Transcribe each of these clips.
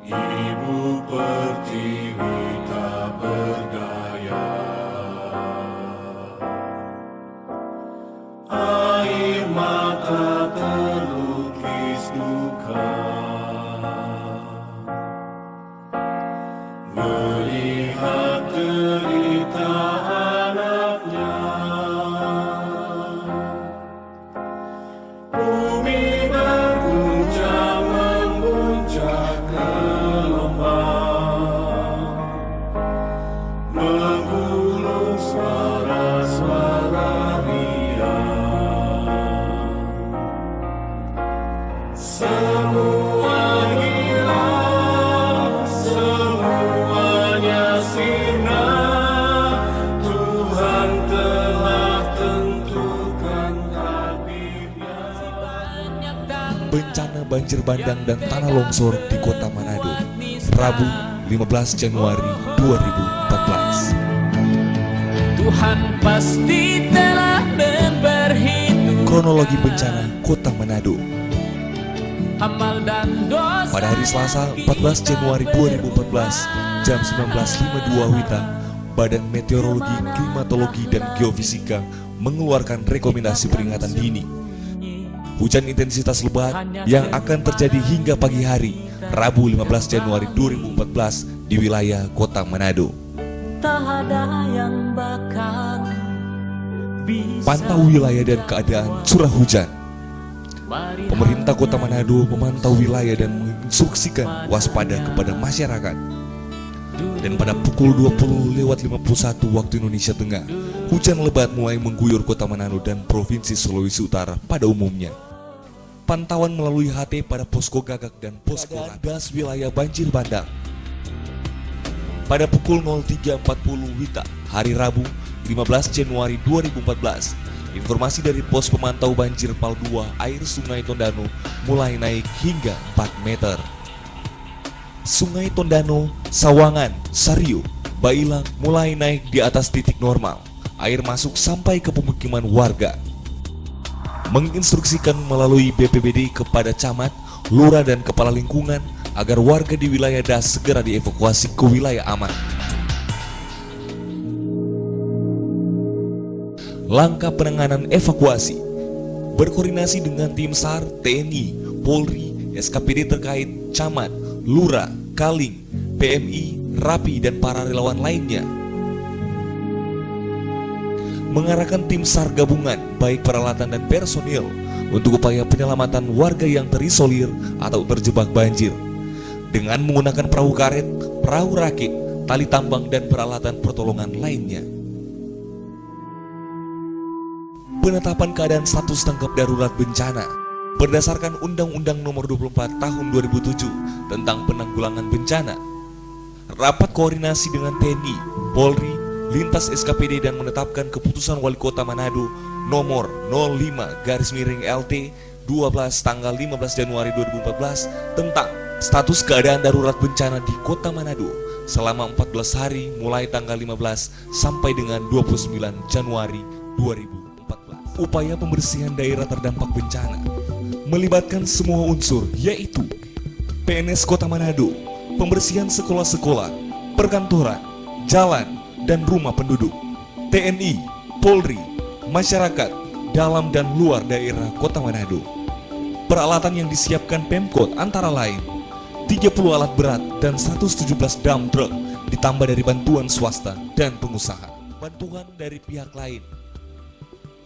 Ibu Pertiwi tak berdaya, air mata terlukis duka, melihat derita anaknya. Bumi berguncang memuncak gelombang, menggulung suara-suara riang. Semua hilang, semuanya sirna. Tuhan telah tentukan takdirnya. Bencana banjir bandang dan tanah longsor di kota Manado, Rabu 15 Januari 2014. Tuhan pasti telah berhitung Kronologi bencana kota Manado. amal dan dosa. Pada hari Selasa 14 Januari 2014 jam 19.52 WITA, Badan Meteorologi, Klimatologi, dan Geofisika mengeluarkan rekomendasi peringatan dini. Hujan intensitas lebat yang akan terjadi hingga pagi hari Rabu 15 Januari 2014 di wilayah kota Manado. Tak ada yang bakal bisa. Pantau wilayah dan keadaan curah hujan. Pemerintah kota Manado memantau wilayah dan menginstruksikan waspada kepada masyarakat. Dan pada pukul 20:51 waktu Indonesia Tengah, hujan lebat mulai mengguyur kota Manado dan Provinsi Sulawesi Utara pada umumnya. Pantauan melalui HT pada posko gagak dan posko gas wilayah banjir bandang. Pada pukul 03.40 WITA, hari Rabu 15 Januari 2014, informasi dari pos pemantau banjir PAL 2, air Sungai Tondano mulai naik hingga 4 meter. Sungai Tondano, Sawangan, Sario, Bailang mulai naik di atas titik normal. Air masuk sampai ke pemukiman warga. Menginstruksikan melalui BPBD kepada camat, lurah, dan kepala lingkungan agar warga di wilayah das segera dievakuasi ke wilayah aman. Langkah penanganan evakuasi berkoordinasi dengan tim SAR, TNI, Polri, SKPD terkait, camat, lurah, Kaling, PMI, Rapi, dan para relawan lainnya. Mengarahkan tim SAR gabungan, baik peralatan dan personil, untuk upaya penyelamatan warga yang terisolir atau terjebak banjir dengan menggunakan perahu karet, perahu rakit, tali tambang, dan peralatan pertolongan lainnya. Penetapan keadaan status tanggap darurat bencana berdasarkan Undang-Undang Nomor 24 Tahun 2007 tentang penanggulangan bencana. Rapat koordinasi dengan TNI, Polri, lintas SKPD, dan menetapkan keputusan Wali Kota Manado nomor 05/LT 12 tanggal 15 Januari 2014 tentang status keadaan darurat bencana di Kota Manado selama 14 hari mulai tanggal 15 sampai dengan 29 Januari 2014. Upaya pembersihan daerah terdampak bencana melibatkan semua unsur, yaitu PNS Kota Manado, pembersihan sekolah-sekolah, perkantoran, jalan, dan rumah penduduk, TNI, Polri, masyarakat dalam dan luar daerah Kota Manado. Peralatan yang disiapkan Pemkot antara lain 30 alat berat dan 117 dump truck, ditambah dari bantuan swasta dan pengusaha. Bantuan dari pihak lain,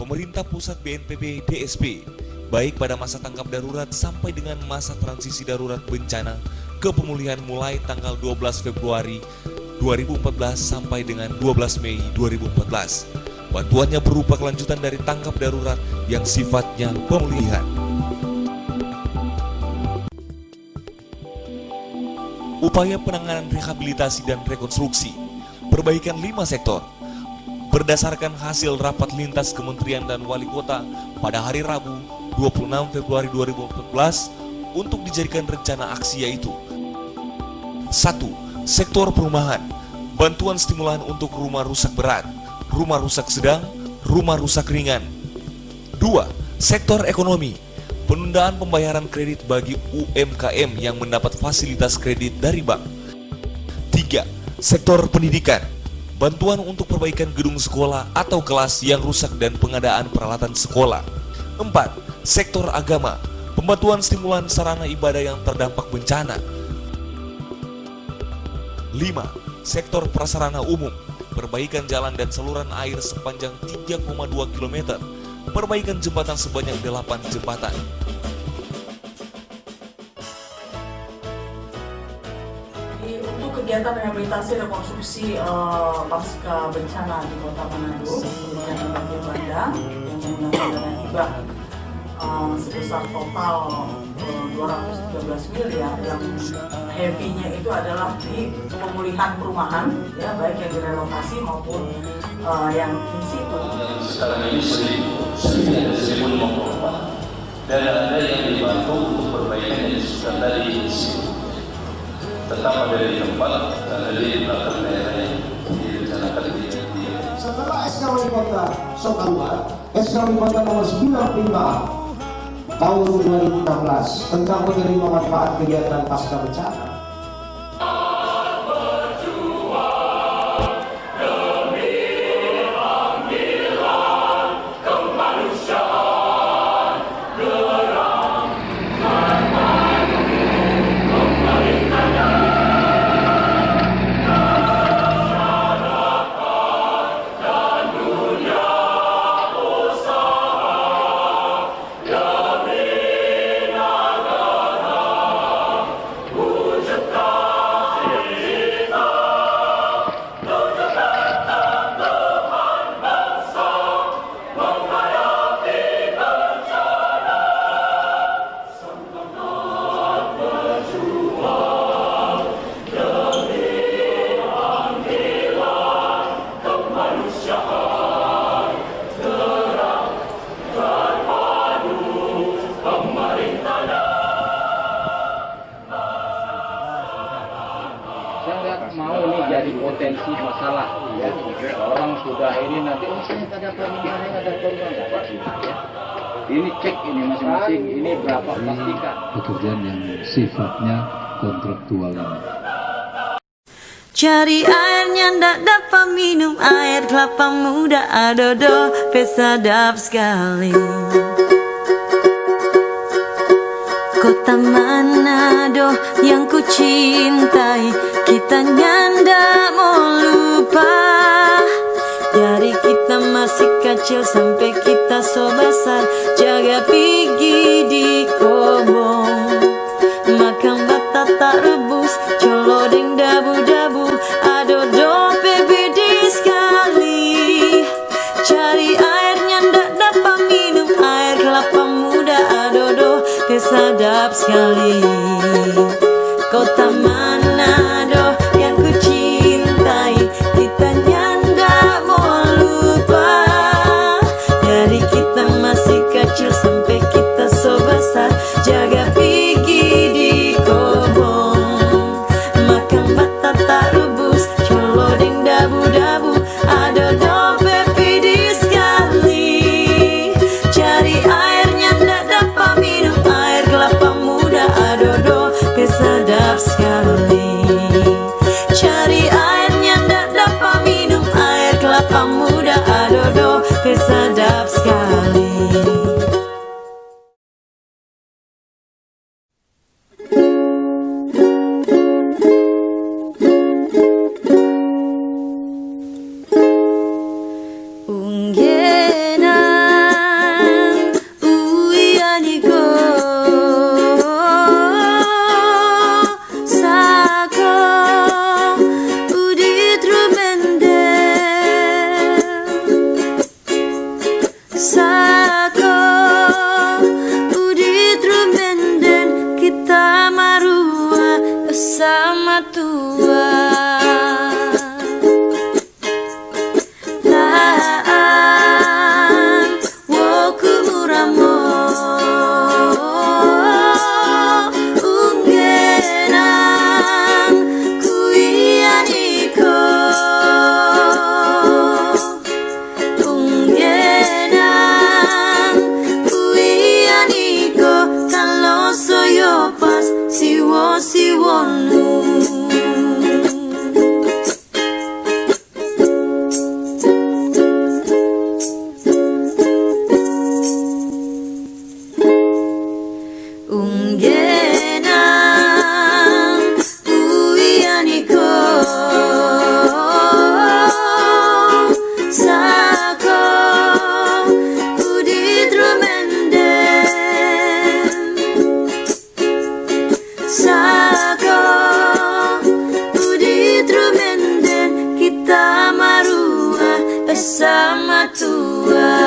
pemerintah pusat, BNPB, DSP, baik pada masa tanggap darurat sampai dengan masa transisi darurat bencana ke pemulihan mulai tanggal 12 Februari 2014 sampai dengan 12 Mei 2014. Bantuannya berupa kelanjutan dari tanggap darurat yang sifatnya pemulihan. Upaya penanganan rehabilitasi dan rekonstruksi, perbaikan 5 sektor, berdasarkan hasil rapat lintas kementerian dan wali kota pada hari Rabu 26 Februari 2014 untuk dijadikan rencana aksi, yaitu 1. Sektor perumahan, bantuan stimulan untuk rumah rusak berat, rumah rusak sedang, rumah rusak ringan. 2. Sektor ekonomi, penundaan pembayaran kredit bagi UMKM yang mendapat fasilitas kredit dari bank. 3. Sektor pendidikan, bantuan untuk perbaikan gedung sekolah atau kelas yang rusak dan pengadaan peralatan sekolah. 4. Sektor agama, pembantuan stimulan sarana ibadah yang terdampak bencana. 5. Sektor prasarana umum, perbaikan jalan dan saluran air sepanjang 3,2 km, perbaikan jembatan sebanyak 8 jembatan. Untuk kegiatan rehabilitasi rekonstruksi pasca bencana di Kota Manado, bencana banjir bandang yang menggunakan dana hibah sebesar total 213 miliar, yang heavy-nya itu adalah di pemulihan perumahan, ya, baik yang direlokasi maupun yang in situ. Sekarang ini 1.054 dan ada yang dibantu untuk perbaikan yang disebutkan tadi di situ. Tetap ada di tempat dan ada di belakang daerah yang direncanakan di setelah SK Wali Kota Sokambar, SK Wali Kota nomor 95 tahun 2016 tentang menerima manfaat kegiatan pasca bencana. Saya nggak mau nih jadi potensi masalah, ya. Orang sudah ini nanti, saya nggak ada perubahan, nggak ada perubahan, apa sih, ya. Ini cek ini masing-masing, ini berapa pastikan. Pekerjaan yang sifatnya kontraktual ini. Cari airnya ndak dapat minum, air kelapa muda adodo pesadap sekali. Kota Manado yang ku cintai, kita nyanda mau lupa. Dari kita masih kecil sampai kita so besar, jaga pigi di kobong, makan batata rebus, colodeng dabu-dabu, adodo PBD sekali. Cari airnya ndak dapat minum, air kelapa muda adodo kesadap sekali. Kota Manado yang ku cintai, kita nyanda mau lupa. Dari kita masih kecil sampai kita so besar, jaga pigi di kobong, makan batata rebus, colodeng dabu-dabu, adodo PBD sekali. Cari airnya ndak dapat minum, air kelapa muda adodo pesadap sekali. siwonu. Unggenang uyaniko sako udidrumenden sako udidrumenden kita marua sama tua.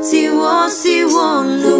Siwo siwonu